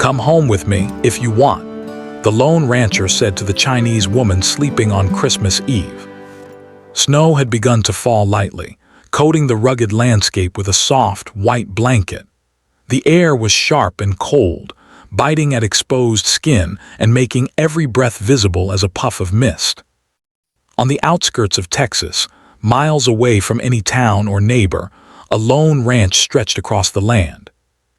"Come home with me if you want," the lone rancher said to the Chinese woman sleeping on Christmas Eve. Snow had begun to fall lightly, coating the rugged landscape with a soft, white blanket. The air was sharp and cold, biting at exposed skin and making every breath visible as a puff of mist. On the outskirts of Texas, miles away from any town or neighbor, a lone ranch stretched across the land.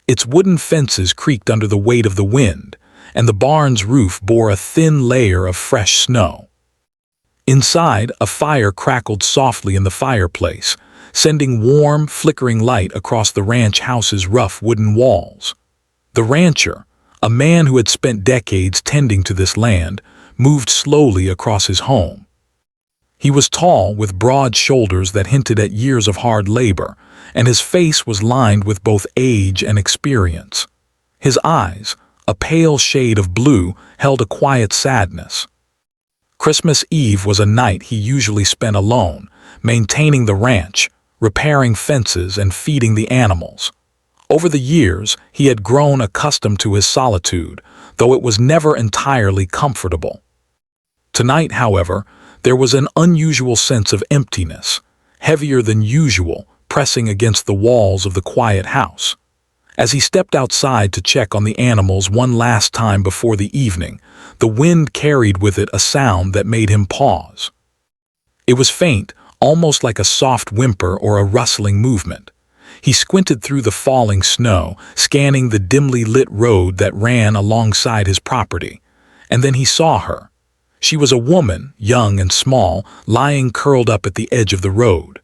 Its wooden fences creaked under the weight of the wind, and the barn's roof bore a thin layer of fresh snow. Inside, a fire crackled softly in the fireplace, sending warm, flickering light across the ranch house's rough wooden walls. The rancher, a man who had spent decades tending to this land, moved slowly across his home. He was tall, with broad shoulders that hinted at years of hard labor, and his face was lined with both age and experience. His eyes, a pale shade of blue, held a quiet sadness. Christmas Eve was a night he usually spent alone, maintaining the ranch, repairing fences and feeding the animals. Over the years, he had grown accustomed to his solitude, though it was never entirely comfortable. Tonight, however, there was an unusual sense of emptiness, heavier than usual, pressing against the walls of the quiet house. As he stepped outside to check on the animals one last time before the evening, the wind carried with it a sound that made him pause. It was faint, almost like a soft whimper or a rustling movement. He squinted through the falling snow, scanning the dimly lit road that ran alongside his property. And then he saw her. She was a woman, young and small, lying curled up at the edge of the road.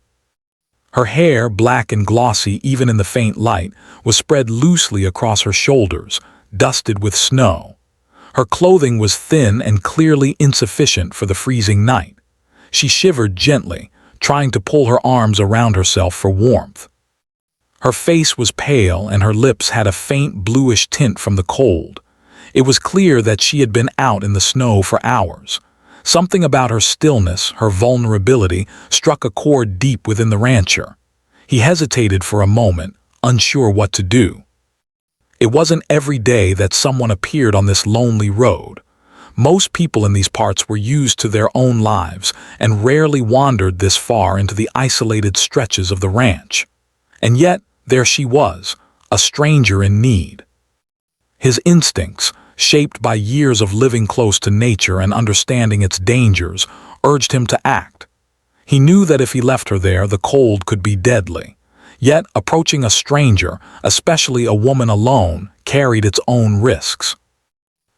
Her hair, black and glossy even in the faint light, was spread loosely across her shoulders, dusted with snow. Her clothing was thin and clearly insufficient for the freezing night. She shivered gently, trying to pull her arms around herself for warmth. Her face was pale and her lips had a faint bluish tint from the cold. It was clear that she had been out in the snow for hours. Something about her stillness, her vulnerability, struck a chord deep within the rancher. He hesitated for a moment, unsure what to do. It wasn't every day that someone appeared on this lonely road. Most people in these parts were used to their own lives and rarely wandered this far into the isolated stretches of the ranch. And yet, there she was, a stranger in need. His instincts, shaped by years of living close to nature and understanding its dangers, urged him to act. He knew that if he left her there, the cold could be deadly. Yet, approaching a stranger, especially a woman alone, carried its own risks.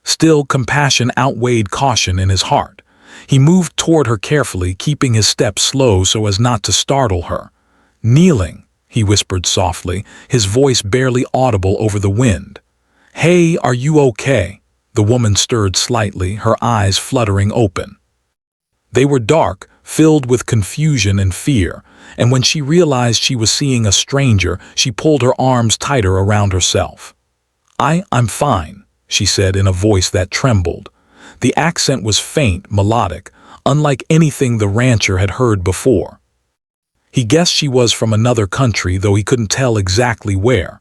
Still, compassion outweighed caution in his heart. He moved toward her carefully, keeping his steps slow so as not to startle her. "Kneeling," he whispered softly, his voice barely audible over the wind. "Hey, are you okay?" The woman stirred slightly, her eyes fluttering open. They were dark, filled with confusion and fear, and when she realized she was seeing a stranger, she pulled her arms tighter around herself. I'm fine," she said in a voice that trembled. The accent was faint, melodic, unlike anything the rancher had heard before. He guessed she was from another country, though he couldn't tell exactly where.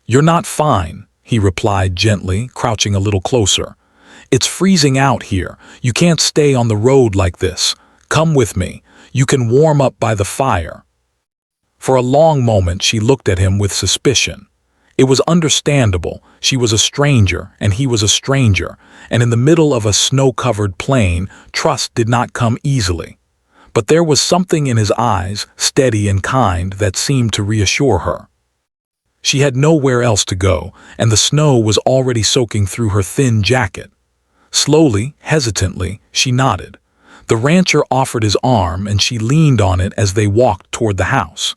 "You're not fine," he replied gently, crouching a little closer. "It's freezing out here. You can't stay on the road like this. Come with me. You can warm up by the fire." For a long moment she looked at him with suspicion. It was understandable. She was a stranger, and he was a stranger, and in the middle of a snow-covered plain, trust did not come easily. But there was something in his eyes, steady and kind, that seemed to reassure her. She had nowhere else to go, and the snow was already soaking through her thin jacket. Slowly, hesitantly, she nodded. The rancher offered his arm, and she leaned on it as they walked toward the house.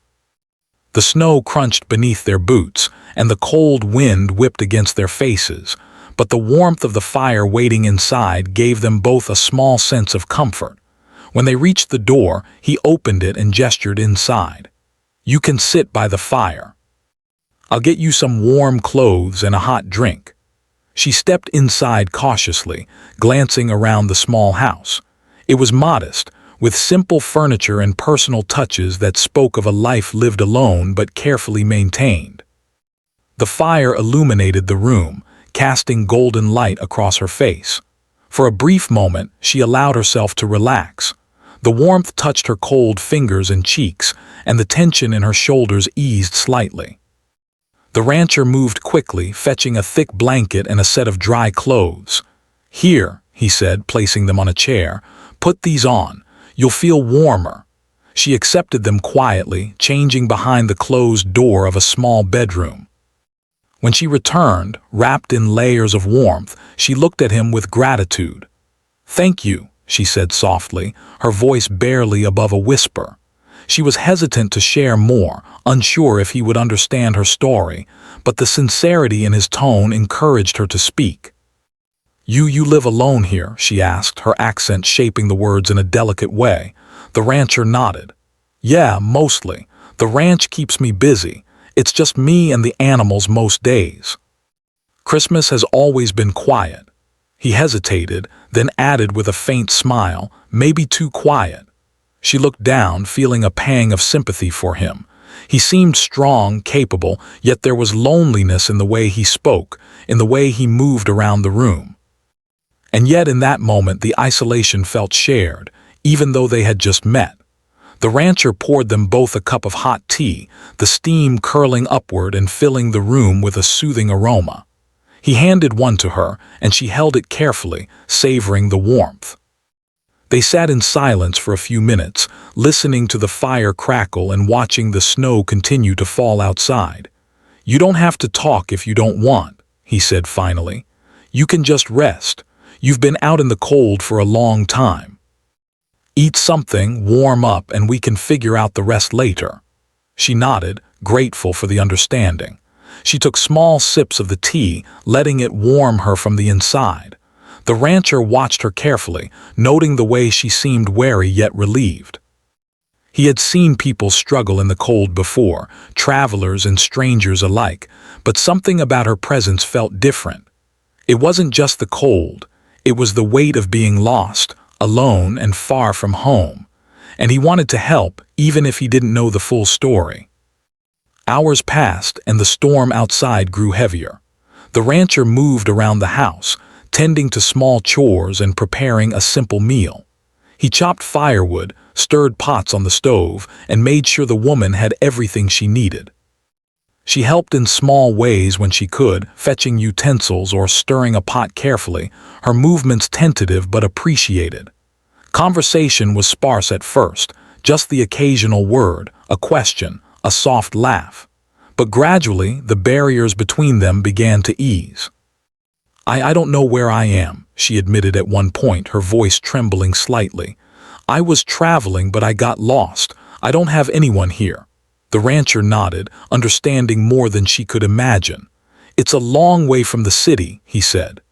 The snow crunched beneath their boots, and the cold wind whipped against their faces, but the warmth of the fire waiting inside gave them both a small sense of comfort. When they reached the door, he opened it and gestured inside. "You can sit by the fire. I'll get you some warm clothes and a hot drink." She stepped inside cautiously, glancing around the small house. It was modest, with simple furniture and personal touches that spoke of a life lived alone but carefully maintained. The fire illuminated the room, casting golden light across her face. For a brief moment, she allowed herself to relax. The warmth touched her cold fingers and cheeks, and the tension in her shoulders eased slightly. The rancher moved quickly, fetching a thick blanket and a set of dry clothes. "Here," he said, placing them on a chair. "Put these on. You'll feel warmer." She accepted them quietly, changing behind the closed door of a small bedroom. When she returned, wrapped in layers of warmth, she looked at him with gratitude. "Thank you," she said softly, her voice barely above a whisper. She was hesitant to share more, unsure if he would understand her story, but the sincerity in his tone encouraged her to speak. You live alone here?" she asked, her accent shaping the words in a delicate way. The rancher nodded. "Yeah, mostly. The ranch keeps me busy. It's just me and the animals most days." "Christmas has always been quiet." He hesitated, then added with a faint smile, "Maybe too quiet." She looked down, feeling a pang of sympathy for him. He seemed strong, capable, yet there was loneliness in the way he spoke, in the way he moved around the room. And yet in that moment the isolation felt shared, even though they had just met. The rancher poured them both a cup of hot tea, the steam curling upward and filling the room with a soothing aroma. He handed one to her, and she held it carefully, savoring the warmth. They sat in silence for a few minutes, listening to the fire crackle and watching the snow continue to fall outside. "You don't have to talk if you don't want," he said finally. "You can just rest. You've been out in the cold for a long time. Eat something, warm up, and we can figure out the rest later." She nodded, grateful for the understanding. She took small sips of the tea, letting it warm her from the inside. The rancher watched her carefully, noting the way she seemed wary yet relieved. He had seen people struggle in the cold before, travelers and strangers alike, but something about her presence felt different. It wasn't just the cold, it was the weight of being lost, alone and far from home, and he wanted to help even if he didn't know the full story. Hours passed and the storm outside grew heavier. The rancher moved around the house, tending to small chores and preparing a simple meal. He chopped firewood, stirred pots on the stove, and made sure the woman had everything she needed. She helped in small ways when she could, fetching utensils or stirring a pot carefully, her movements tentative but appreciated. Conversation was sparse at first, just the occasional word, a question, a soft laugh. But gradually, the barriers between them began to ease. I don't know where I am," she admitted at one point, her voice trembling slightly. "I was traveling, but I got lost. I don't have anyone here." The rancher nodded, understanding more than she could imagine. "It's a long way from the city," he said.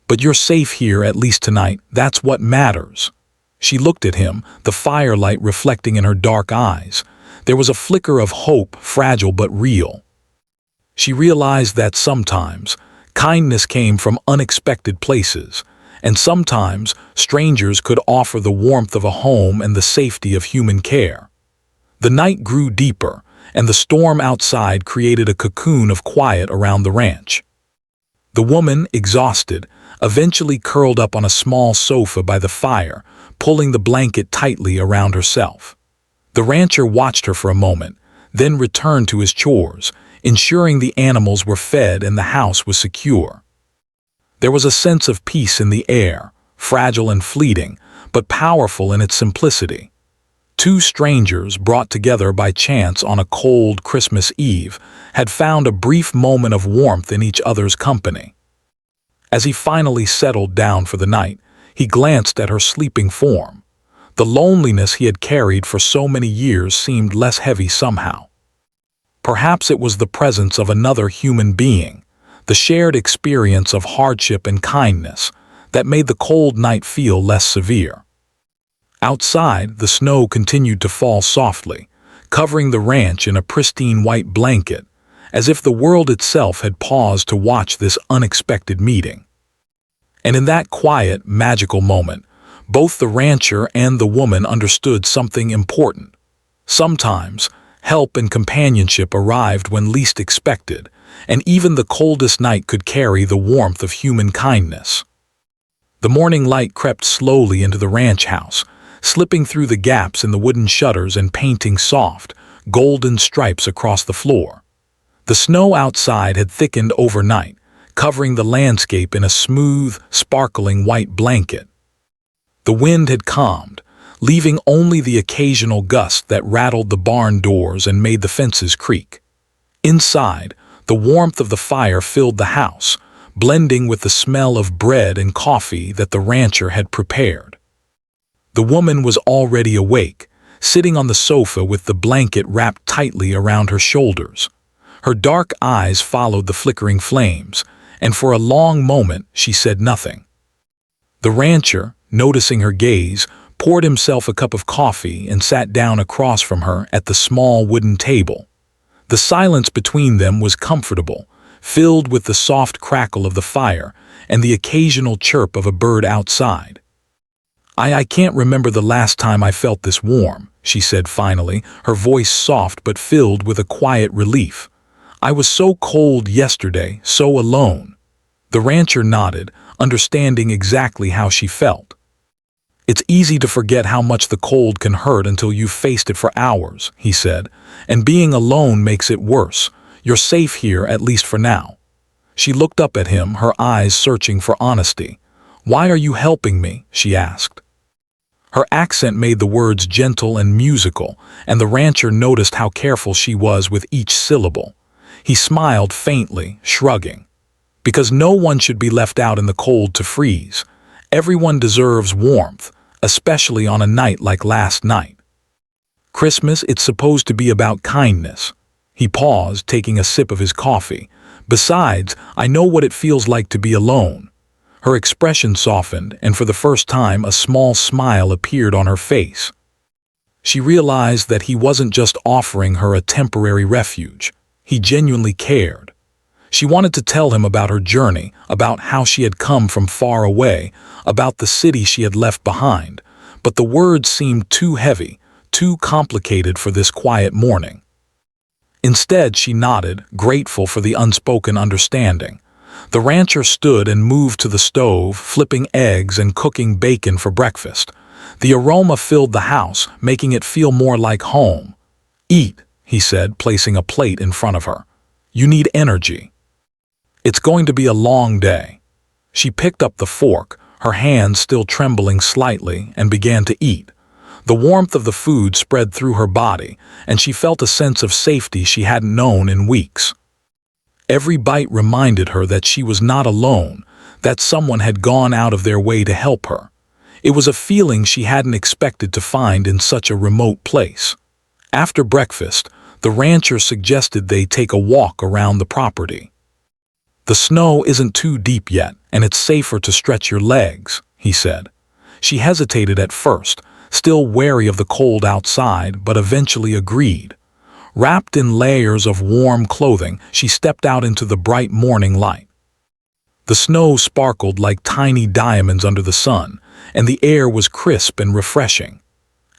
"But you're safe here, at least tonight. That's what matters." She looked at him, the firelight reflecting in her dark eyes. There was a flicker of hope, fragile but real. She realized that sometimes kindness came from unexpected places, and sometimes strangers could offer the warmth of a home and the safety of human care. The night grew deeper, and the storm outside created a cocoon of quiet around the ranch. The woman, exhausted, eventually curled up on a small sofa by the fire, pulling the blanket tightly around herself. The rancher watched her for a moment, then returned to his chores, ensuring the animals were fed and the house was secure. There was a sense of peace in the air, fragile and fleeting, but powerful in its simplicity. Two strangers, brought together by chance on a cold Christmas Eve, had found a brief moment of warmth in each other's company. As he finally settled down for the night, he glanced at her sleeping form. The loneliness he had carried for so many years seemed less heavy somehow. Perhaps it was the presence of another human being, the shared experience of hardship and kindness, that made the cold night feel less severe. Outside, the snow continued to fall softly, covering the ranch in a pristine white blanket, as if the world itself had paused to watch this unexpected meeting. And in that quiet, magical moment, both the rancher and the woman understood something important. Sometimes, help and companionship arrived when least expected, and even the coldest night could carry the warmth of human kindness. The morning light crept slowly into the ranch house, slipping through the gaps in the wooden shutters and painting soft, golden stripes across the floor. The snow outside had thickened overnight, covering the landscape in a smooth, sparkling white blanket. The wind had calmed, leaving only the occasional gust that rattled the barn doors and made the fences creak. Inside, the warmth of the fire filled the house, blending with the smell of bread and coffee that the rancher had prepared. The woman was already awake, sitting on the sofa with the blanket wrapped tightly around her shoulders. Her dark eyes followed the flickering flames, and for a long moment she said nothing. The rancher, noticing her gaze, poured himself a cup of coffee and sat down across from her at the small wooden table. The silence between them was comfortable, filled with the soft crackle of the fire and the occasional chirp of a bird outside. I can't remember the last time I felt this warm," she said finally, her voice soft but filled with a quiet relief. "I was so cold yesterday, so alone." The rancher nodded, understanding exactly how she felt. "It's easy to forget how much the cold can hurt until you've faced it for hours," he said, "and being alone makes it worse. You're safe here, at least for now." She looked up at him, her eyes searching for honesty. "Why are you helping me?" she asked. Her accent made the words gentle and musical, and the rancher noticed how careful she was with each syllable. He smiled faintly, shrugging. "Because no one should be left out in the cold to freeze. Everyone deserves warmth, especially on a night like last night. Christmas, it's supposed to be about kindness." He paused, taking a sip of his coffee. "Besides, I know what it feels like to be alone." Her expression softened, and for the first time a small smile appeared on her face. She realized that he wasn't just offering her a temporary refuge. He genuinely cared. She wanted to tell him about her journey, about how she had come from far away, about the city she had left behind, but the words seemed too heavy, too complicated for this quiet morning. Instead, she nodded, grateful for the unspoken understanding. The rancher stood and moved to the stove, flipping eggs and cooking bacon for breakfast. The aroma filled the house, making it feel more like home. "Eat," he said, placing a plate in front of her. "You need energy. It's going to be a long day." She picked up the fork, her hands still trembling slightly, and began to eat. The warmth of the food spread through her body, and she felt a sense of safety she hadn't known in weeks. Every bite reminded her that she was not alone, that someone had gone out of their way to help her. It was a feeling she hadn't expected to find in such a remote place. After breakfast, the rancher suggested they take a walk around the property. "The snow isn't too deep yet, and it's safer to stretch your legs," he said. She hesitated at first, still wary of the cold outside, but eventually agreed. Wrapped in layers of warm clothing, she stepped out into the bright morning light. The snow sparkled like tiny diamonds under the sun, and the air was crisp and refreshing.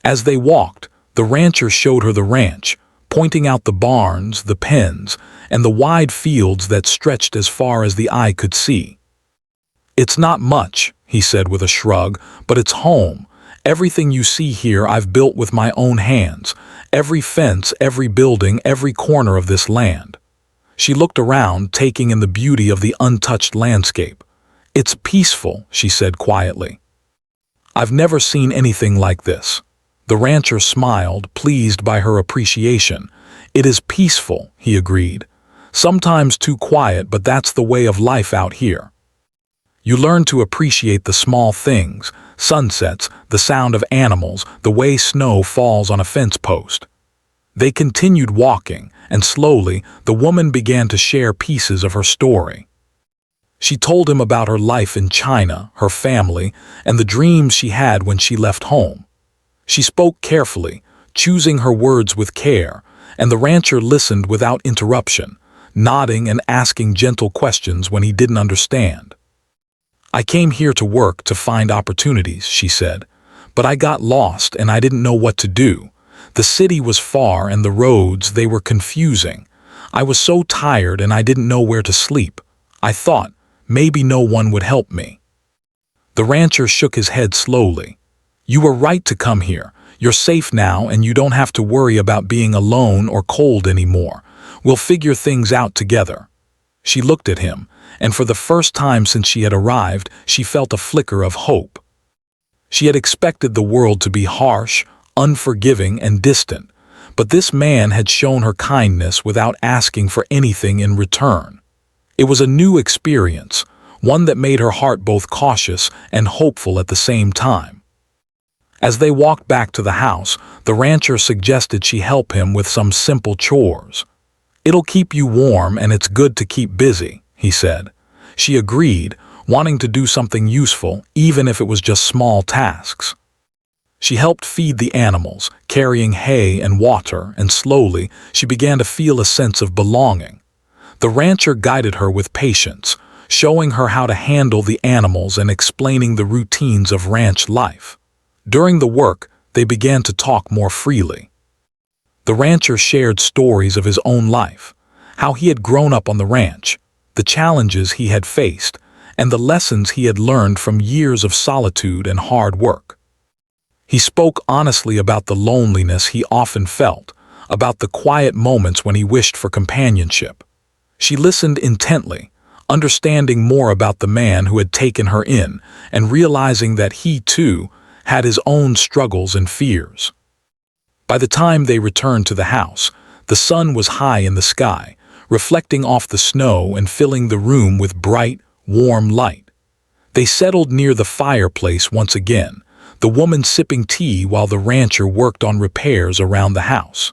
As they walked, the rancher showed her the ranch, pointing out the barns, the pens, and the wide fields that stretched as far as the eye could see. "It's not much," he said with a shrug, "but it's home. Everything you see here I've built with my own hands. Every fence, every building, every corner of this land." She looked around, taking in the beauty of the untouched landscape. "It's peaceful," she said quietly. "I've never seen anything like this." The rancher smiled, pleased by her appreciation. "It is peaceful," he agreed. "Sometimes too quiet, but that's the way of life out here. You learn to appreciate the small things, sunsets, the sound of animals, the way snow falls on a fence post." They continued walking, and slowly the woman began to share pieces of her story. She told him about her life in China, her family, and the dreams she had when she left home. She spoke carefully, choosing her words with care, and the rancher listened without interruption, nodding and asking gentle questions when he didn't understand. "I came here to work, to find opportunities," she said, "but I got lost and I didn't know what to do. The city was far and the roads, they were confusing. I was so tired and I didn't know where to sleep. I thought, maybe no one would help me." The rancher shook his head slowly. "You were right to come here. You're safe now and you don't have to worry about being alone or cold anymore. We'll figure things out together." She looked at him, and for the first time since she had arrived, she felt a flicker of hope. She had expected the world to be harsh, unforgiving, and distant, but this man had shown her kindness without asking for anything in return. It was a new experience, one that made her heart both cautious and hopeful at the same time. As they walked back to the house, the rancher suggested she help him with some simple chores. "It'll keep you warm and it's good to keep busy," he said. She agreed, wanting to do something useful, even if it was just small tasks. She helped feed the animals, carrying hay and water, and slowly she began to feel a sense of belonging. The rancher guided her with patience, showing her how to handle the animals and explaining the routines of ranch life. During the work, they began to talk more freely. The rancher shared stories of his own life, how he had grown up on the ranch, the challenges he had faced, and the lessons he had learned from years of solitude and hard work. He spoke honestly about the loneliness he often felt, about the quiet moments when he wished for companionship. She listened intently, understanding more about the man who had taken her in and realizing that he, too, had his own struggles and fears. By the time they returned to the house, the sun was high in the sky, reflecting off the snow and filling the room with bright, warm light. They settled near the fireplace once again, the woman sipping tea while the rancher worked on repairs around the house.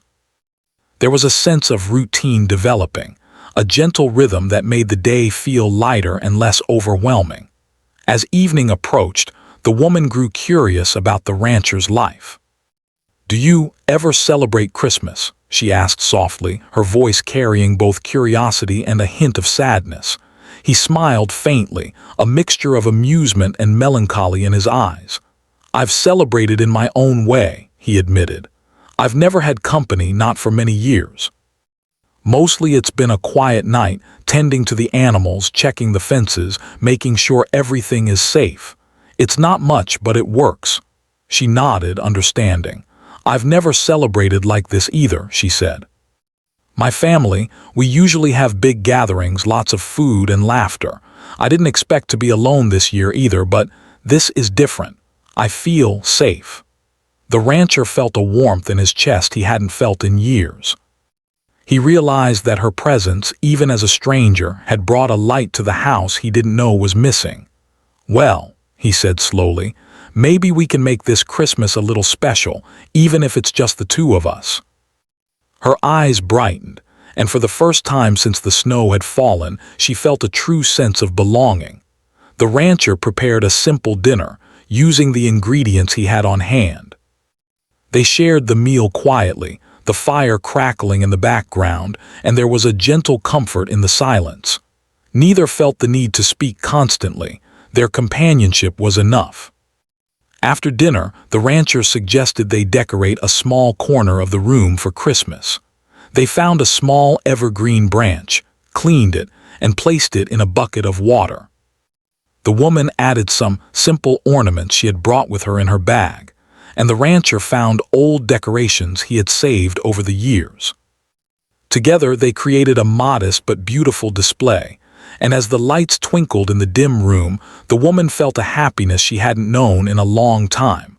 There was a sense of routine developing, a gentle rhythm that made the day feel lighter and less overwhelming. As evening approached, the woman grew curious about the rancher's life. "Do you ever celebrate Christmas?" she asked softly, her voice carrying both curiosity and a hint of sadness. He smiled faintly, a mixture of amusement and melancholy in his eyes. "I've celebrated in my own way," he admitted. "I've never had company, not for many years. Mostly it's been a quiet night, tending to the animals, checking the fences, making sure everything is safe. It's not much, but it works." She nodded, understanding. "I've never celebrated like this either," she said. "My family, we usually have big gatherings, lots of food and laughter. I didn't expect to be alone this year either, but this is different. I feel safe." The rancher felt a warmth in his chest he hadn't felt in years. He realized that her presence, even as a stranger, had brought a light to the house he didn't know was missing. "Well," he said slowly, "maybe we can make this Christmas a little special, even if it's just the two of us." Her eyes brightened, and for the first time since the snow had fallen, she felt a true sense of belonging. The rancher prepared a simple dinner, using the ingredients he had on hand. They shared the meal quietly, the fire crackling in the background, and there was a gentle comfort in the silence. Neither felt the need to speak constantly. Their companionship was enough. After dinner, the rancher suggested they decorate a small corner of the room for Christmas. They found a small evergreen branch, cleaned it, and placed it in a bucket of water. The woman added some simple ornaments she had brought with her in her bag, and the rancher found old decorations he had saved over the years. Together they created a modest but beautiful display, and as the lights twinkled in the dim room, the woman felt a happiness she hadn't known in a long time.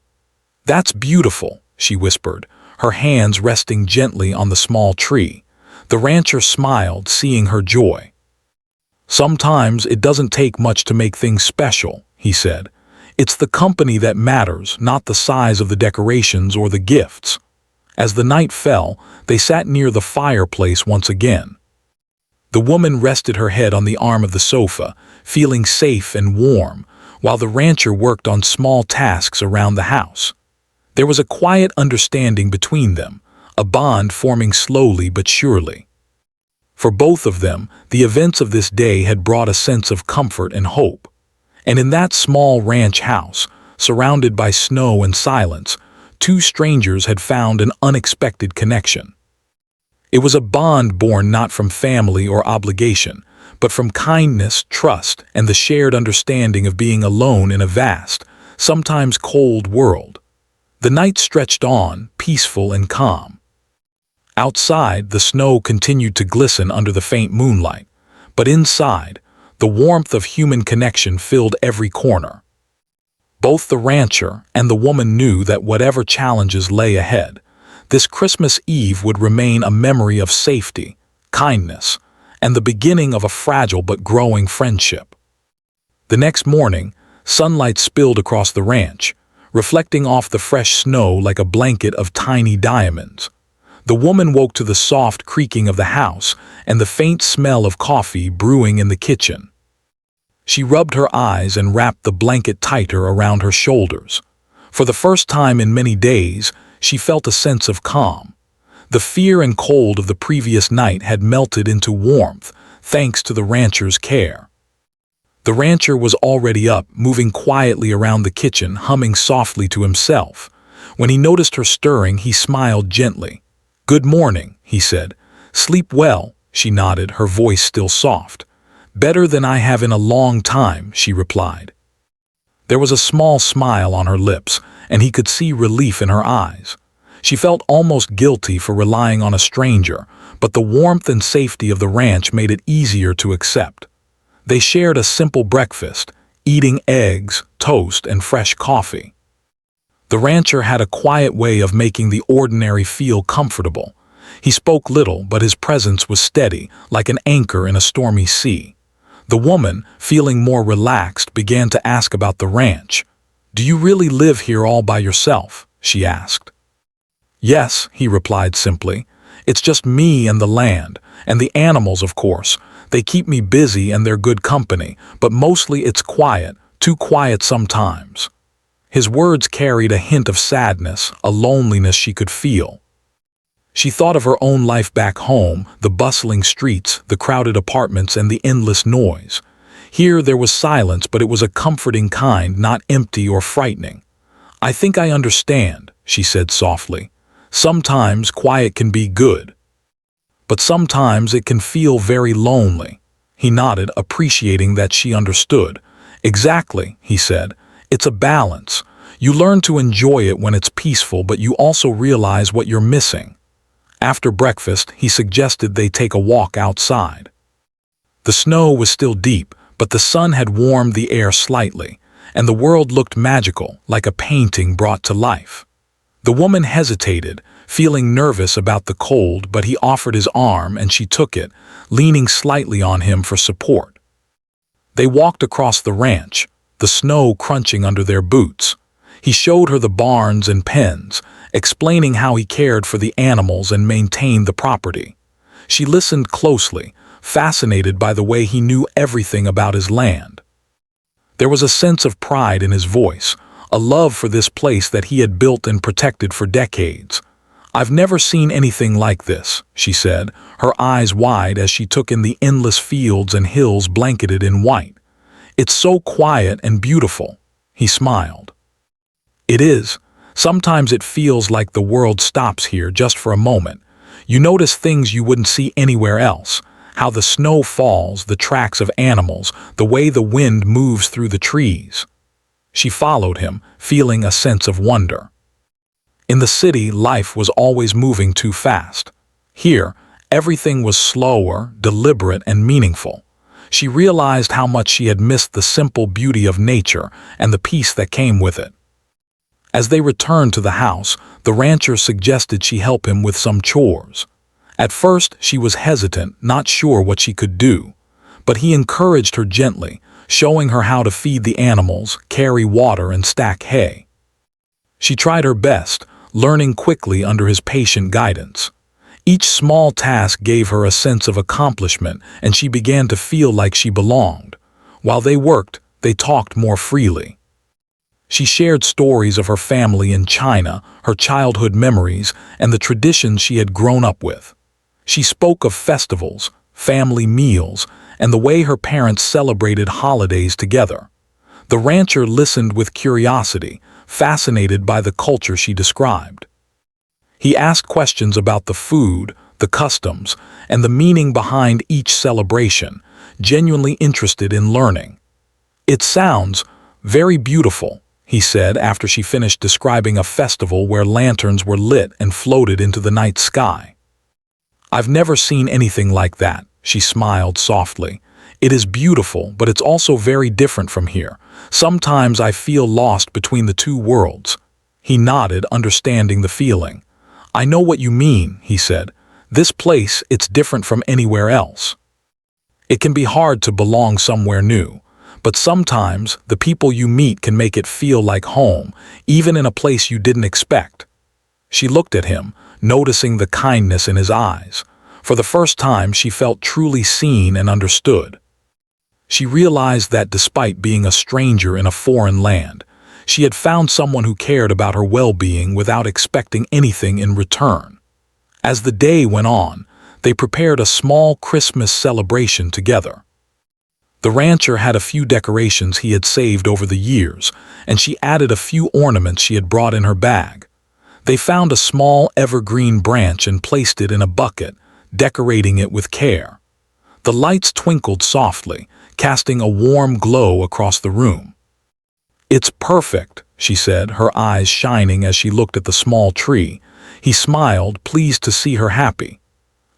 "That's beautiful," she whispered, her hands resting gently on the small tree. The rancher smiled, seeing her joy. "Sometimes it doesn't take much to make things special," he said. "It's the company that matters, not the size of the decorations or the gifts." As the night fell, they sat near the fireplace once again. The woman rested her head on the arm of the sofa, feeling safe and warm, while the rancher worked on small tasks around the house. There was a quiet understanding between them, a bond forming slowly but surely. For both of them, the events of this day had brought a sense of comfort and hope. And in that small ranch house, surrounded by snow and silence, two strangers had found an unexpected connection. It was a bond born not from family or obligation, but from kindness, trust, and the shared understanding of being alone in a vast, sometimes cold world. The night stretched on, peaceful and calm. Outside, the snow continued to glisten under the faint moonlight, but inside, the warmth of human connection filled every corner. Both the rancher and the woman knew that whatever challenges lay ahead, this Christmas Eve would remain a memory of safety, kindness, and the beginning of a fragile but growing friendship. The next morning, sunlight spilled across the ranch, reflecting off the fresh snow like a blanket of tiny diamonds. The woman woke to the soft creaking of the house and the faint smell of coffee brewing in the kitchen. She rubbed her eyes and wrapped the blanket tighter around her shoulders. For the first time in many days, she felt a sense of calm. The fear and cold of the previous night had melted into warmth, thanks to the rancher's care. The rancher was already up, moving quietly around the kitchen, humming softly to himself. When he noticed her stirring, he smiled gently. "Good morning," he said. "Sleep well," she nodded, her voice still soft. "Better than I have in a long time," she replied. There was a small smile on her lips, and he could see relief in her eyes. She felt almost guilty for relying on a stranger, but the warmth and safety of the ranch made it easier to accept. They shared a simple breakfast, eating eggs, toast, and fresh coffee. The rancher had a quiet way of making the ordinary feel comfortable. He spoke little, but his presence was steady, like an anchor in a stormy sea. The woman, feeling more relaxed, began to ask about the ranch. "Do you really live here all by yourself?" she asked. "Yes," he replied simply. "It's just me and the land, and the animals, of course. They keep me busy and they're good company, but mostly it's quiet, too quiet sometimes." His words carried a hint of sadness, a loneliness she could feel. She thought of her own life back home, the bustling streets, the crowded apartments, and the endless noise. Here there was silence, but it was a comforting kind, not empty or frightening. "I think I understand," she said softly. "Sometimes quiet can be good, but sometimes it can feel very lonely." He nodded, appreciating that she understood. "Exactly," he said. "It's a balance. You learn to enjoy it when it's peaceful, but you also realize what you're missing." After breakfast, he suggested they take a walk outside. The snow was still deep, but the sun had warmed the air slightly, and the world looked magical, like a painting brought to life. The woman hesitated, feeling nervous about the cold, but he offered his arm and she took it, leaning slightly on him for support. They walked across the ranch, the snow crunching under their boots. He showed her the barns and pens, explaining how he cared for the animals and maintained the property. She listened closely, fascinated by the way he knew everything about his land. There was a sense of pride in his voice, a love for this place that he had built and protected for decades. "I've never seen anything like this," she said, her eyes wide as she took in the endless fields and hills blanketed in white. "It's so quiet and beautiful." He smiled. "It is. Sometimes it feels like the world stops here just for a moment. You notice things you wouldn't see anywhere else. How the snow falls, the tracks of animals, the way the wind moves through the trees." She followed him, feeling a sense of wonder. In the city, life was always moving too fast. Here, everything was slower, deliberate, and meaningful. She realized how much she had missed the simple beauty of nature and the peace that came with it. As they returned to the house, the rancher suggested she help him with some chores. At first, she was hesitant, not sure what she could do, but he encouraged her gently, showing her how to feed the animals, carry water, and stack hay. She tried her best, learning quickly under his patient guidance. Each small task gave her a sense of accomplishment, and she began to feel like she belonged. While they worked, they talked more freely. She shared stories of her family in China, her childhood memories, and the traditions she had grown up with. She spoke of festivals, family meals, and the way her parents celebrated holidays together. The rancher listened with curiosity, fascinated by the culture she described. He asked questions about the food, the customs, and the meaning behind each celebration, genuinely interested in learning. "It sounds very beautiful," he said after she finished describing a festival where lanterns were lit and floated into the night sky. "I've never seen anything like that," she smiled softly. "It is beautiful, but it's also very different from here. Sometimes I feel lost between the two worlds." He nodded, understanding the feeling. "I know what you mean," he said. "This place, it's different from anywhere else. It can be hard to belong somewhere new, but sometimes the people you meet can make it feel like home, even in a place you didn't expect." She looked at him, noticing the kindness in his eyes. For the first time, she felt truly seen and understood. She realized that despite being a stranger in a foreign land, she had found someone who cared about her well-being without expecting anything in return. As the day went on, they prepared a small Christmas celebration together. The rancher had a few decorations he had saved over the years, and she added a few ornaments she had brought in her bag. They found a small evergreen branch and placed it in a bucket, decorating it with care. The lights twinkled softly, casting a warm glow across the room. "It's perfect," she said, her eyes shining as she looked at the small tree. He smiled, pleased to see her happy.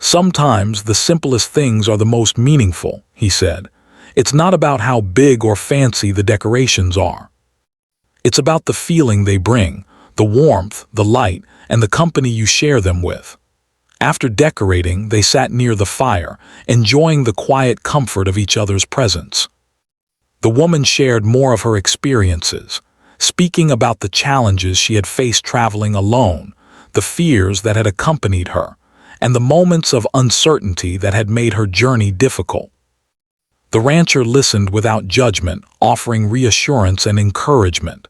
"Sometimes the simplest things are the most meaningful," he said. "It's not about how big or fancy the decorations are. It's about the feeling they bring, the warmth, the light, and the company you share them with." After decorating, they sat near the fire, enjoying the quiet comfort of each other's presence. The woman shared more of her experiences, speaking about the challenges she had faced traveling alone, the fears that had accompanied her, and the moments of uncertainty that had made her journey difficult. The rancher listened without judgment, offering reassurance and encouragement.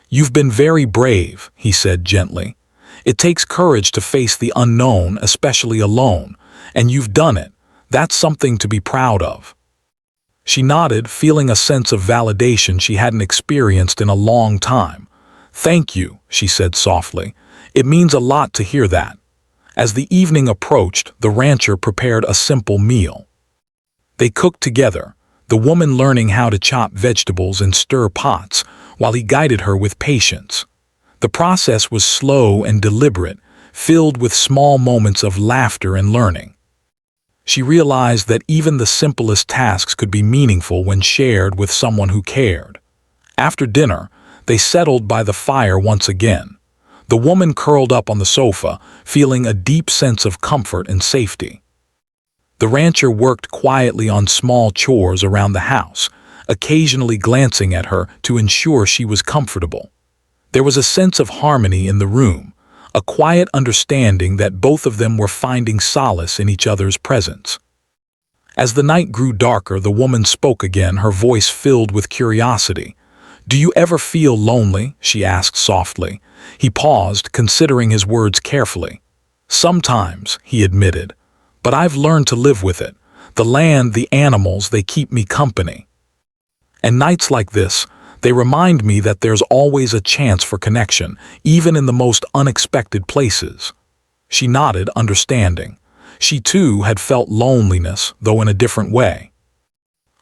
"You've been very brave," he said gently. "It takes courage to face the unknown, especially alone, and you've done it. That's something to be proud of." She nodded, feeling a sense of validation she hadn't experienced in a long time. "Thank you," she said softly. "It means a lot to hear that." As the evening approached, the rancher prepared a simple meal. They cooked together, the woman learning how to chop vegetables and stir pots, while he guided her with patience. The process was slow and deliberate, filled with small moments of laughter and learning. She realized that even the simplest tasks could be meaningful when shared with someone who cared. After dinner, they settled by the fire once again. The woman curled up on the sofa, feeling a deep sense of comfort and safety. The rancher worked quietly on small chores around the house, occasionally glancing at her to ensure she was comfortable. There was a sense of harmony in the room, a quiet understanding that both of them were finding solace in each other's presence. As the night grew darker, the woman spoke again, her voice filled with curiosity. "Do you ever feel lonely?" she asked softly. He paused, considering his words carefully. "Sometimes," he admitted, "but I've learned to live with it. The land, the animals, they keep me company. And nights like this, they remind me that there's always a chance for connection, even in the most unexpected places." She nodded, understanding. She too had felt loneliness, though in a different way.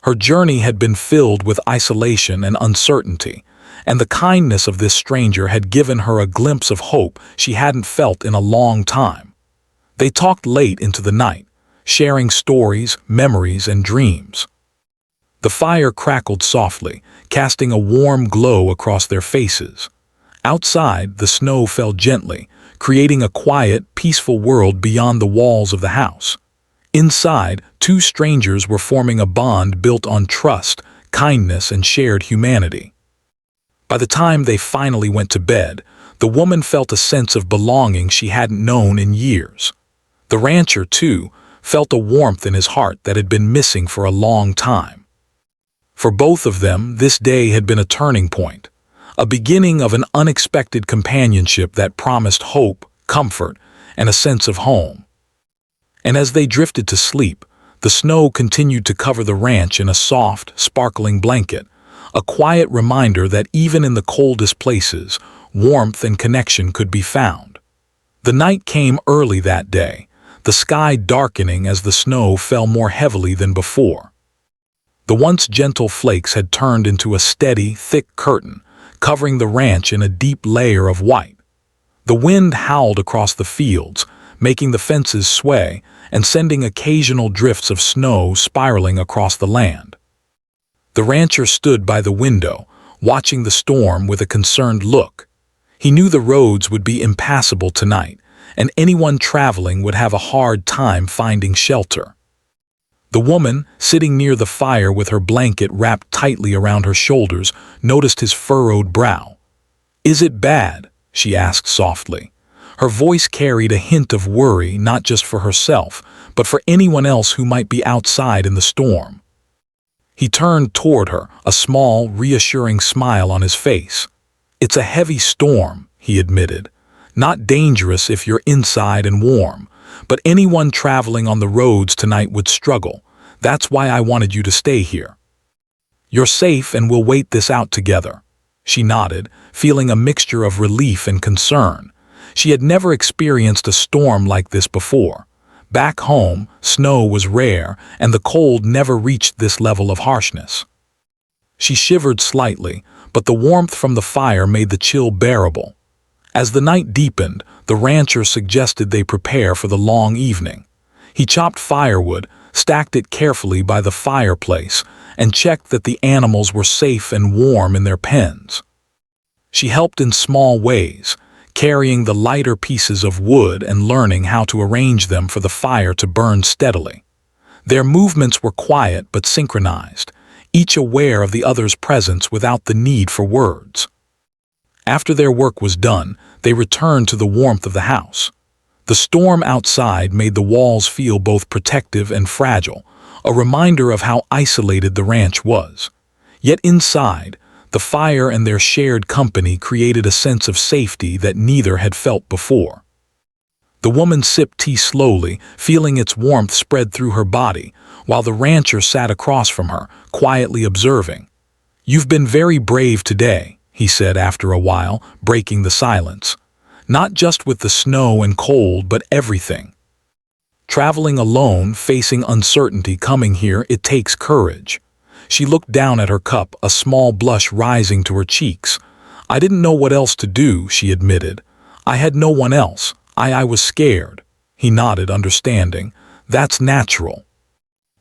Her journey had been filled with isolation and uncertainty, and the kindness of this stranger had given her a glimpse of hope she hadn't felt in a long time. They talked late into the night, sharing stories, memories, and dreams. The fire crackled softly, casting a warm glow across their faces. Outside, the snow fell gently, creating a quiet, peaceful world beyond the walls of the house. Inside, two strangers were forming a bond built on trust, kindness, and shared humanity. By the time they finally went to bed, the woman felt a sense of belonging she hadn't known in years. The rancher, too, felt a warmth in his heart that had been missing for a long time. For both of them, this day had been a turning point, a beginning of an unexpected companionship that promised hope, comfort, and a sense of home. And as they drifted to sleep, the snow continued to cover the ranch in a soft, sparkling blanket, a quiet reminder that even in the coldest places, warmth and connection could be found. The night came early that day, the sky darkening as the snow fell more heavily than before. The once gentle flakes had turned into a steady, thick curtain, covering the ranch in a deep layer of white. The wind howled across the fields, making the fences sway and sending occasional drifts of snow spiraling across the land. The rancher stood by the window, watching the storm with a concerned look. He knew the roads would be impassable tonight, and anyone traveling would have a hard time finding shelter. The woman, sitting near the fire with her blanket wrapped tightly around her shoulders, noticed his furrowed brow. "Is it bad?" she asked softly. Her voice carried a hint of worry not just for herself, but for anyone else who might be outside in the storm. He turned toward her, a small, reassuring smile on his face. "It's a heavy storm," he admitted. "Not dangerous if you're inside and warm, but anyone traveling on the roads tonight would struggle. That's why I wanted you to stay here. You're safe and we'll wait this out together." She nodded, feeling a mixture of relief and concern. She had never experienced a storm like this before. Back home, snow was rare, and the cold never reached this level of harshness. She shivered slightly, but the warmth from the fire made the chill bearable. As the night deepened, the rancher suggested they prepare for the long evening. He chopped firewood, stacked it carefully by the fireplace, and checked that the animals were safe and warm in their pens. She helped in small ways, carrying the lighter pieces of wood and learning how to arrange them for the fire to burn steadily. Their movements were quiet but synchronized, each aware of the other's presence without the need for words. After their work was done, they returned to the warmth of the house. The storm outside made the walls feel both protective and fragile, a reminder of how isolated the ranch was. Yet inside, the fire and their shared company created a sense of safety that neither had felt before. The woman sipped tea slowly, feeling its warmth spread through her body, while the rancher sat across from her, quietly observing. "You've been very brave today," he said after a while, breaking the silence. "Not just with the snow and cold, but everything. Traveling alone, facing uncertainty coming here, it takes courage." She looked down at her cup, a small blush rising to her cheeks. "I didn't know what else to do," she admitted. "I had no one else. I was scared." He nodded, understanding. "That's natural.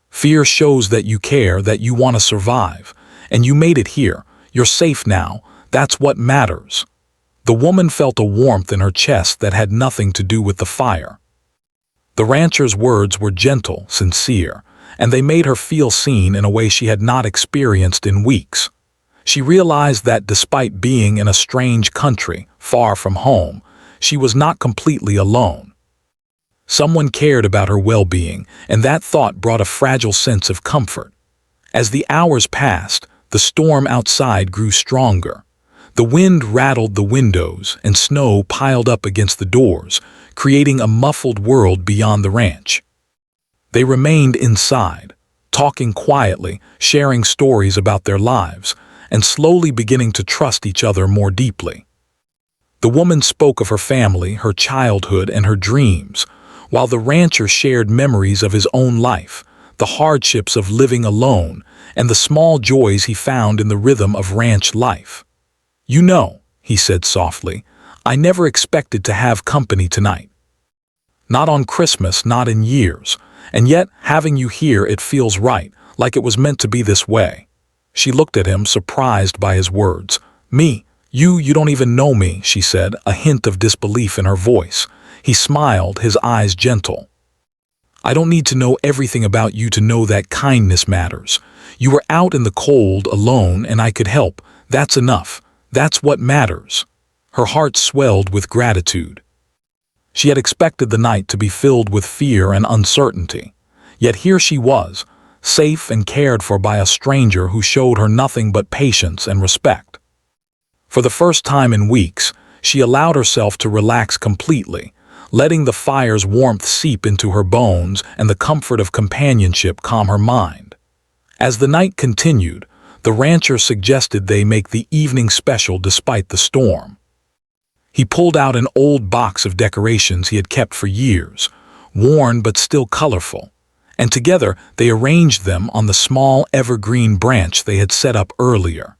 Fear shows that you care, that you want to survive. And you made it here. You're safe now. That's what matters." The woman felt a warmth in her chest that had nothing to do with the fire. The rancher's words were gentle, sincere, and they made her feel seen in a way she had not experienced in weeks. She realized that despite being in a strange country, far from home, she was not completely alone. Someone cared about her well-being, and that thought brought a fragile sense of comfort. As the hours passed, the storm outside grew stronger. The wind rattled the windows, and snow piled up against the doors, creating a muffled world beyond the ranch. They remained inside, talking quietly, sharing stories about their lives, and slowly beginning to trust each other more deeply. The woman spoke of her family, her childhood, and her dreams, while the rancher shared memories of his own life, the hardships of living alone, and the small joys he found in the rhythm of ranch life. "You know," he said softly, "I never expected to have company tonight. Not on Christmas, not in years. And yet, having you here, it feels right, like it was meant to be this way." She looked at him, surprised by his words. "Me? You don't even know me," she said, a hint of disbelief in her voice. He smiled, his eyes gentle. "I don't need to know everything about you to know that kindness matters. You were out in the cold, alone, and I could help. That's enough. That's what matters." Her heart swelled with gratitude. She had expected the night to be filled with fear and uncertainty. Yet here she was, safe and cared for by a stranger who showed her nothing but patience and respect. For the first time in weeks, she allowed herself to relax completely, letting the fire's warmth seep into her bones and the comfort of companionship calm her mind. As the night continued, the rancher suggested they make the evening special despite the storm. He pulled out an old box of decorations he had kept for years, worn but still colorful, and together they arranged them on the small evergreen branch they had set up earlier.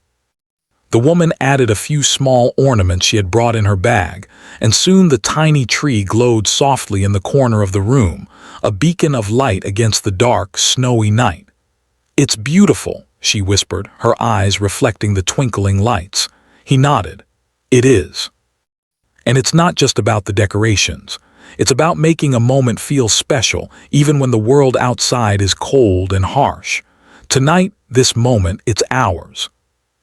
The woman added a few small ornaments she had brought in her bag, and soon the tiny tree glowed softly in the corner of the room, a beacon of light against the dark, snowy night. "It's beautiful," she whispered, her eyes reflecting the twinkling lights. He nodded. "It is." And it's not just about the decorations. It's about making a moment feel special, even when the world outside is cold and harsh. Tonight, this moment, it's ours.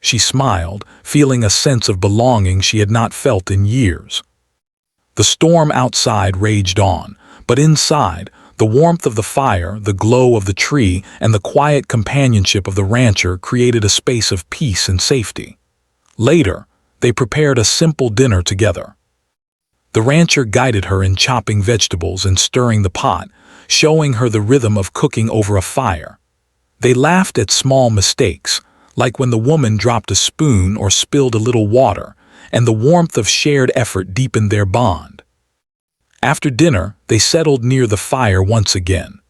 She smiled, feeling a sense of belonging she had not felt in years. The storm outside raged on, but inside, the warmth of the fire, the glow of the tree, and the quiet companionship of the rancher created a space of peace and safety. Later, they prepared a simple dinner together. The rancher guided her in chopping vegetables and stirring the pot, showing her the rhythm of cooking over a fire. They laughed at small mistakes, like when the woman dropped a spoon or spilled a little water, and the warmth of shared effort deepened their bond. After dinner, they settled near the fire once again.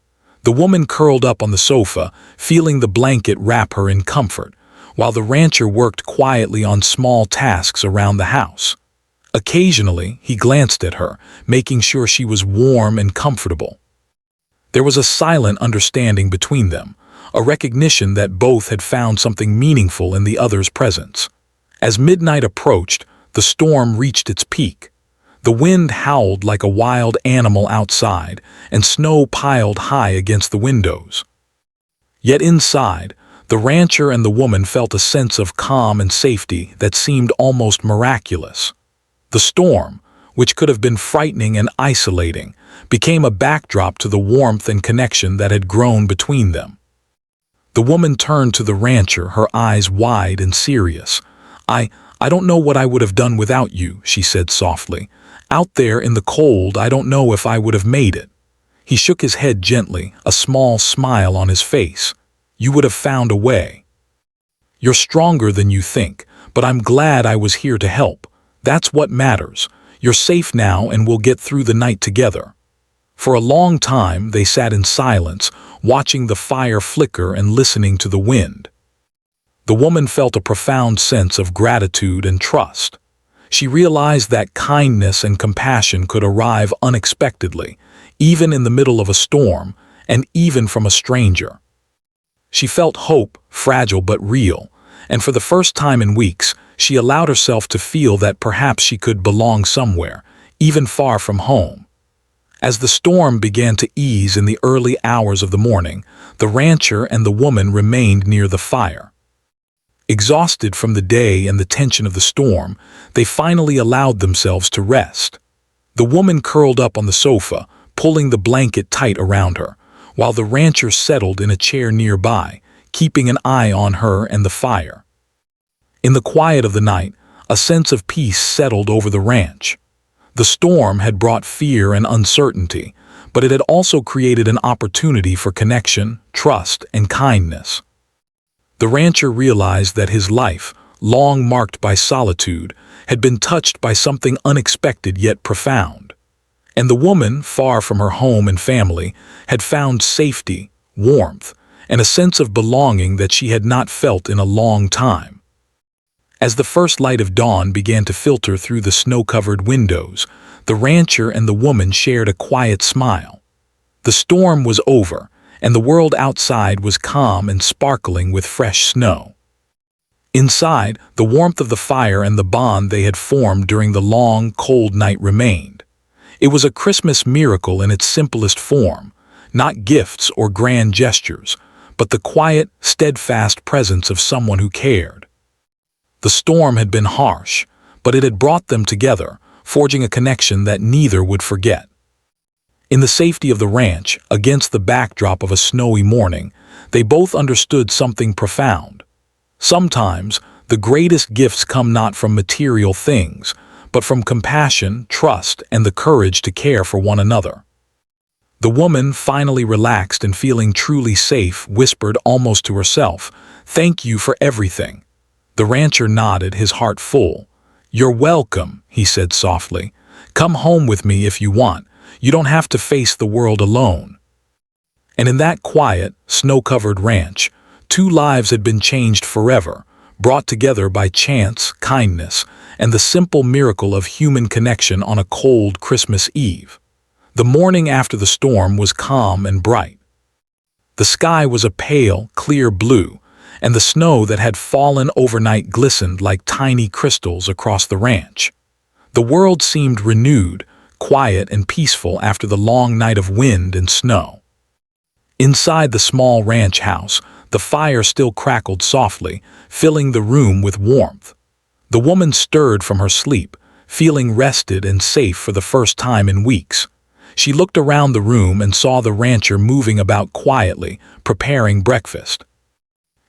The woman curled up on the sofa, feeling the blanket wrap her in comfort, while the rancher worked quietly on small tasks around the house. Occasionally, he glanced at her, making sure she was warm and comfortable. There was a silent understanding between them, a recognition that both had found something meaningful in the other's presence. As midnight approached, the storm reached its peak. The wind howled like a wild animal outside, and snow piled high against the windows. Yet inside, the rancher and the woman felt a sense of calm and safety that seemed almost miraculous. The storm, which could have been frightening and isolating, became a backdrop to the warmth and connection that had grown between them. The woman turned to the rancher, her eyes wide and serious. I don't know what I would have done without you," she said softly. "Out there in the cold, I don't know if I would have made it." He shook his head gently, a small smile on his face. "You would have found a way. You're stronger than you think, but I'm glad I was here to help. That's what matters. You're safe now and we'll get through the night together." For a long time they sat in silence, watching the fire flicker and listening to the wind. The woman felt a profound sense of gratitude and trust. She realized that kindness and compassion could arrive unexpectedly, even in the middle of a storm, and even from a stranger. She felt hope, fragile but real, and for the first time in weeks, she allowed herself to feel that perhaps she could belong somewhere, even far from home. As the storm began to ease in the early hours of the morning, the rancher and the woman remained near the fire. Exhausted from the day and the tension of the storm, they finally allowed themselves to rest. The woman curled up on the sofa, pulling the blanket tight around her, while the rancher settled in a chair nearby, keeping an eye on her and the fire. In the quiet of the night, a sense of peace settled over the ranch. The storm had brought fear and uncertainty, but it had also created an opportunity for connection, trust, and kindness. The rancher realized that his life, long marked by solitude, had been touched by something unexpected yet profound. And the woman, far from her home and family, had found safety, warmth, and a sense of belonging that she had not felt in a long time. As the first light of dawn began to filter through the snow-covered windows, the rancher and the woman shared a quiet smile. The storm was over, and the world outside was calm and sparkling with fresh snow. Inside, the warmth of the fire and the bond they had formed during the long, cold night remained. It was a Christmas miracle in its simplest form, not gifts or grand gestures, but the quiet, steadfast presence of someone who cared. The storm had been harsh, but it had brought them together, forging a connection that neither would forget. In the safety of the ranch, against the backdrop of a snowy morning, they both understood something profound. Sometimes, the greatest gifts come not from material things, but from compassion, trust, and the courage to care for one another. The woman, finally relaxed and feeling truly safe, whispered almost to herself, "Thank you for everything." The rancher nodded, his heart full. "You're welcome," he said softly. "Come home with me if you want. You don't have to face the world alone." And in that quiet, snow-covered ranch, two lives had been changed forever, brought together by chance, kindness, and the simple miracle of human connection on a cold Christmas Eve. The morning after the storm was calm and bright. The sky was a pale, clear blue, and the snow that had fallen overnight glistened like tiny crystals across the ranch. The world seemed renewed, quiet and peaceful after the long night of wind and snow. Inside the small ranch house, the fire still crackled softly, filling the room with warmth. The woman stirred from her sleep, feeling rested and safe for the first time in weeks. She looked around the room and saw the rancher moving about quietly, preparing breakfast.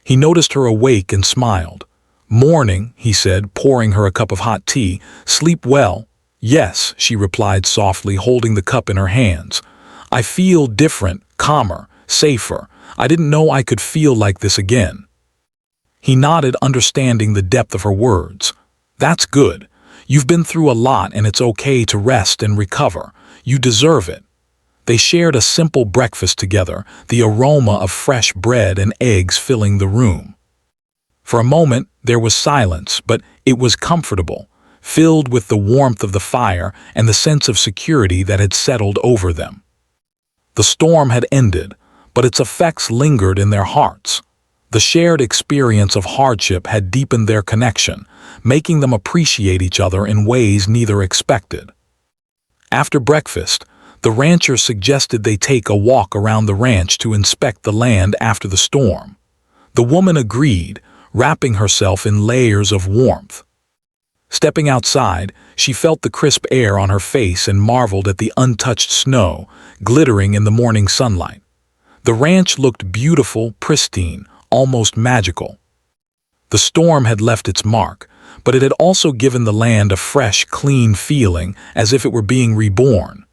He noticed her awake and smiled. "Morning," he said, pouring her a cup of hot tea. "Sleep well?" "Yes," she replied softly, holding the cup in her hands. "I feel different, calmer, safer. I didn't know I could feel like this again." He nodded, understanding the depth of her words. "That's good. You've been through a lot and it's okay to rest and recover. You deserve it." They shared a simple breakfast together, the aroma of fresh bread and eggs filling the room. For a moment, there was silence, but it was comfortable, filled with the warmth of the fire and the sense of security that had settled over them. The storm had ended, but its effects lingered in their hearts. The shared experience of hardship had deepened their connection, making them appreciate each other in ways neither expected. After breakfast, the rancher suggested they take a walk around the ranch to inspect the land after the storm. The woman agreed, wrapping herself in layers of warmth. Stepping outside, she felt the crisp air on her face and marveled at the untouched snow, glittering in the morning sunlight. The ranch looked beautiful, pristine, almost magical. The storm had left its mark, but it had also given the land a fresh, clean feeling, as if it were being reborn.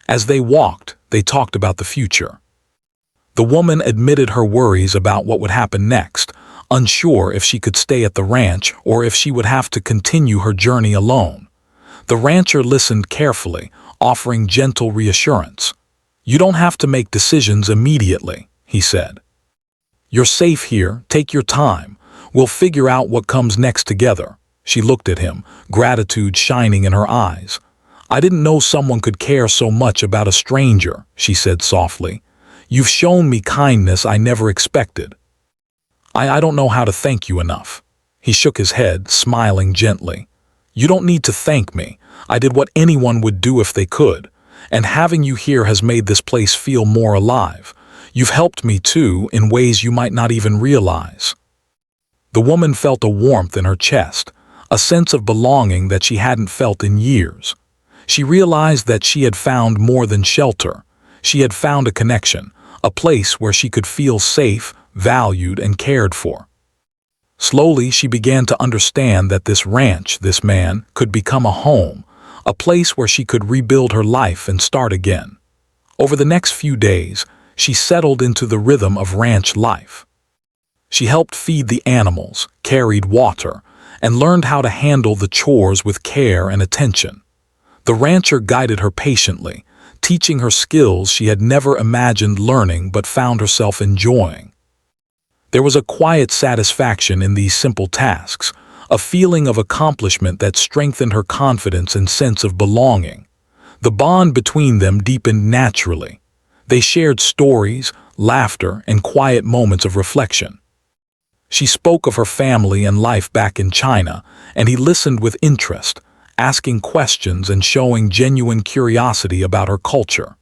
As they walked, they talked about the future. The woman admitted her worries about what would happen next, unsure if she could stay at the ranch or if she would have to continue her journey alone. The rancher listened carefully, offering gentle reassurance. "You don't have to make decisions immediately," he said. "You're safe here, take your time. We'll figure out what comes next together." She looked at him, gratitude shining in her eyes. "I didn't know someone could care so much about a stranger," she said softly. "You've shown me kindness I never expected. I don't know how to thank you enough." He shook his head, smiling gently. "You don't need to thank me. I did what anyone would do if they could. And having you here has made this place feel more alive. You've helped me too, in ways you might not even realize." The woman felt a warmth in her chest, a sense of belonging that she hadn't felt in years. She realized that she had found more than shelter. She had found a connection, a place where she could feel safe, valued, and cared for. Slowly, she began to understand that this ranch, this man, could become a home, a place where she could rebuild her life and start again. Over the next few days, she settled into the rhythm of ranch life. She helped feed the animals, carried water, and learned how to handle the chores with care and attention. The rancher guided her patiently, teaching her skills she had never imagined learning but found herself enjoying. There was a quiet satisfaction in these simple tasks, a feeling of accomplishment that strengthened her confidence and sense of belonging. The bond between them deepened naturally. They shared stories, laughter, and quiet moments of reflection. She spoke of her family and life back in China, and he listened with interest, asking questions and showing genuine curiosity about her culture.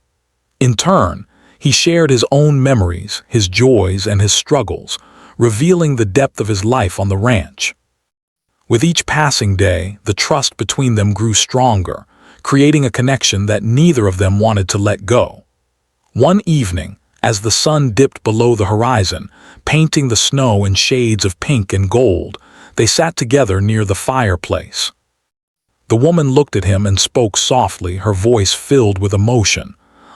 In turn, he shared his own memories, his joys, and his struggles, revealing the depth of his life on the ranch. With each passing day, the trust between them grew stronger, creating a connection that neither of them wanted to let go. One evening, as the sun dipped below the horizon, painting the snow in shades of pink and gold, they sat together near the fireplace. The woman looked at him and spoke softly, her voice filled with emotion.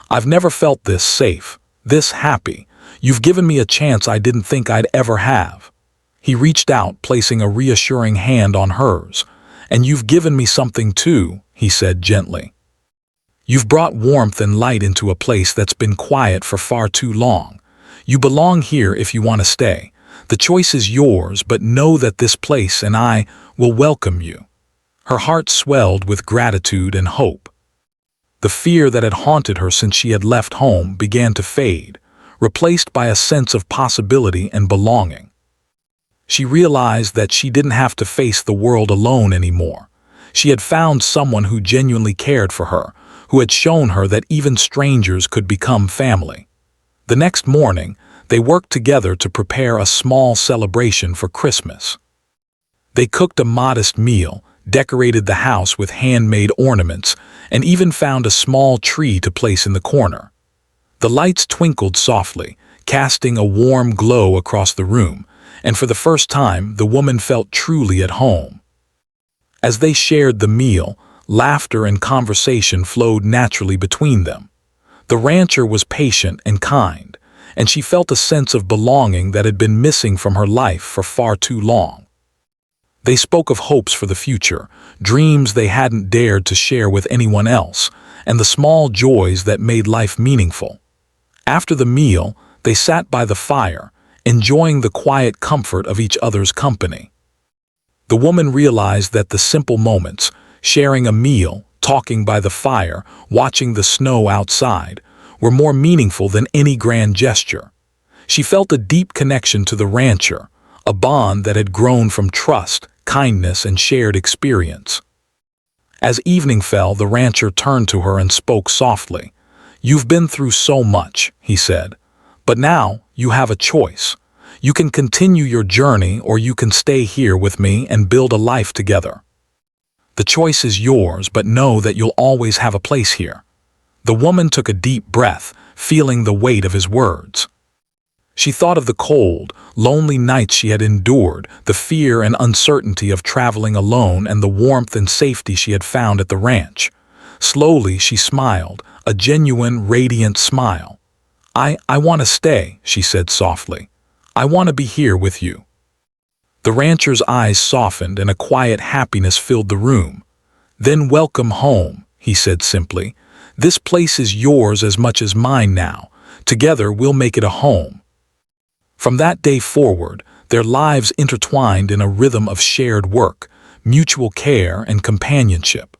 "I've never felt this safe, this happy. You've given me a chance I didn't think I'd ever have." He reached out, placing a reassuring hand on hers. "And you've given me something too," he said gently. You've brought warmth and light into a place that's been quiet for far too long. You belong here if you want to stay. The choice is yours, but know that this place and I will welcome you." Her heart swelled with gratitude and hope. The fear that had haunted her since she had left home began to fade, replaced by a sense of possibility and belonging. She realized that she didn't have to face the world alone anymore. She had found someone who genuinely cared for her, who had shown her that even strangers could become family. The next morning, they worked together to prepare a small celebration for Christmas. They cooked a modest meal, decorated the house with handmade ornaments, and even found a small tree to place in the corner. The lights twinkled softly, casting a warm glow across the room, and for the first time the woman felt truly at home. As they shared the meal, laughter and conversation flowed naturally between them. The rancher was patient and kind, and she felt a sense of belonging that had been missing from her life for far too long. They spoke of hopes for the future, dreams they hadn't dared to share with anyone else, and the small joys that made life meaningful. After the meal, they sat by the fire, enjoying the quiet comfort of each other's company. The woman realized that the simple moments, sharing a meal, talking by the fire, watching the snow outside, were more meaningful than any grand gesture. She felt a deep connection to the rancher, a bond that had grown from trust, kindness, and shared experience. As evening fell, the rancher turned to her and spoke softly. "You've been through so much," he said, "but now you have a choice. You can continue your journey or you can stay here with me and build a life together. The choice is yours, but know that you'll always have a place here." The woman took a deep breath, feeling the weight of his words. She thought of the cold, lonely nights she had endured, the fear and uncertainty of traveling alone, and the warmth and safety she had found at the ranch. Slowly she smiled, a genuine, radiant smile. I want to stay," she said softly. "I want to be here with you." The rancher's eyes softened and a quiet happiness filled the room. "Then welcome home," he said simply. "This place is yours as much as mine now. Together we'll make it a home." From that day forward, their lives intertwined in a rhythm of shared work, mutual care, and companionship.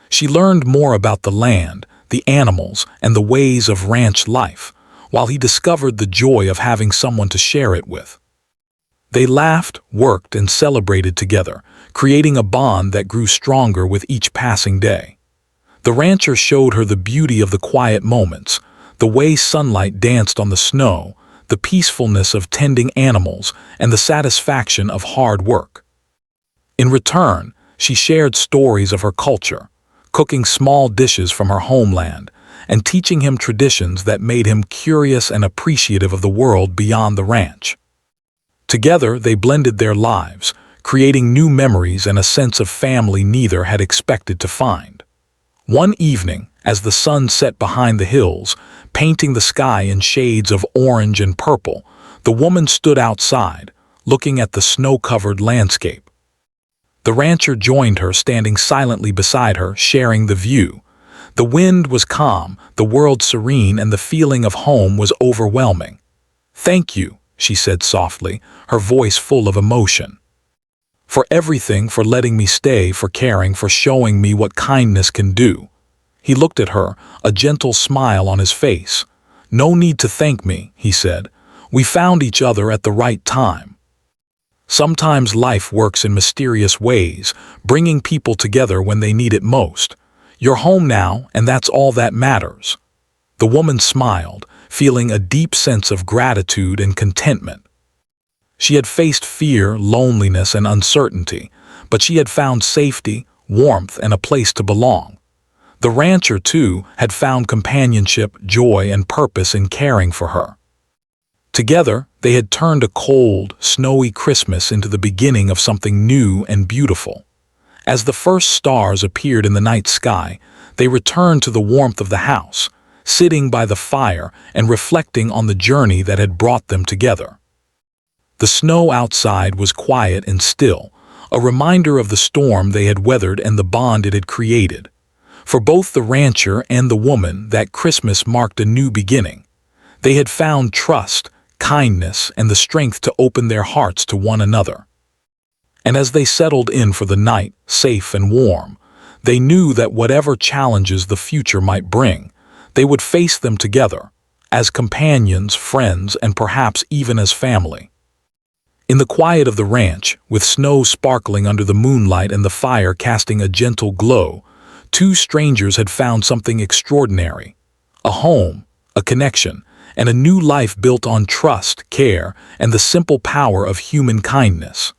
She learned more about the land, the animals, and the ways of ranch life, while he discovered the joy of having someone to share it with. They laughed, worked, and celebrated together, creating a bond that grew stronger with each passing day. The rancher showed her the beauty of the quiet moments, the way sunlight danced on the snow, the peacefulness of tending animals, and the satisfaction of hard work. In return, she shared stories of her culture, cooking small dishes from her homeland, and teaching him traditions that made him curious and appreciative of the world beyond the ranch. Together, they blended their lives, creating new memories and a sense of family neither had expected to find. One evening, as the sun set behind the hills, painting the sky in shades of orange and purple, the woman stood outside, looking at the snow-covered landscape. The rancher joined her, standing silently beside her, sharing the view. The wind was calm, the world serene, and the feeling of home was overwhelming. "Thank you," she said softly, her voice full of emotion. "For everything, for letting me stay, for caring, for showing me what kindness can do." He looked at her, a gentle smile on his face. "No need to thank me," he said. "We found each other at the right time." Sometimes life works in mysterious ways, bringing people together when they need it most. You're home now, and that's all that matters. The woman smiled, feeling a deep sense of gratitude and contentment. She had faced fear, loneliness, and uncertainty, but she had found safety, warmth, and a place to belong. The rancher, too, had found companionship, joy, and purpose in caring for her. Together, they had turned a cold, snowy Christmas into the beginning of something new and beautiful. As the first stars appeared in the night sky, they returned to the warmth of the house, sitting by the fire and reflecting on the journey that had brought them together. The snow outside was quiet and still, a reminder of the storm they had weathered and the bond it had created. For both the rancher and the woman, that Christmas marked a new beginning. They had found trust, kindness, and the strength to open their hearts to one another. And as they settled in for the night, safe and warm, they knew that whatever challenges the future might bring, they would face them together, as companions, friends, and perhaps even as family. In the quiet of the ranch, with snow sparkling under the moonlight and the fire casting a gentle glow, two strangers had found something extraordinary: a home, a connection, and a new life built on trust, care, and the simple power of human kindness.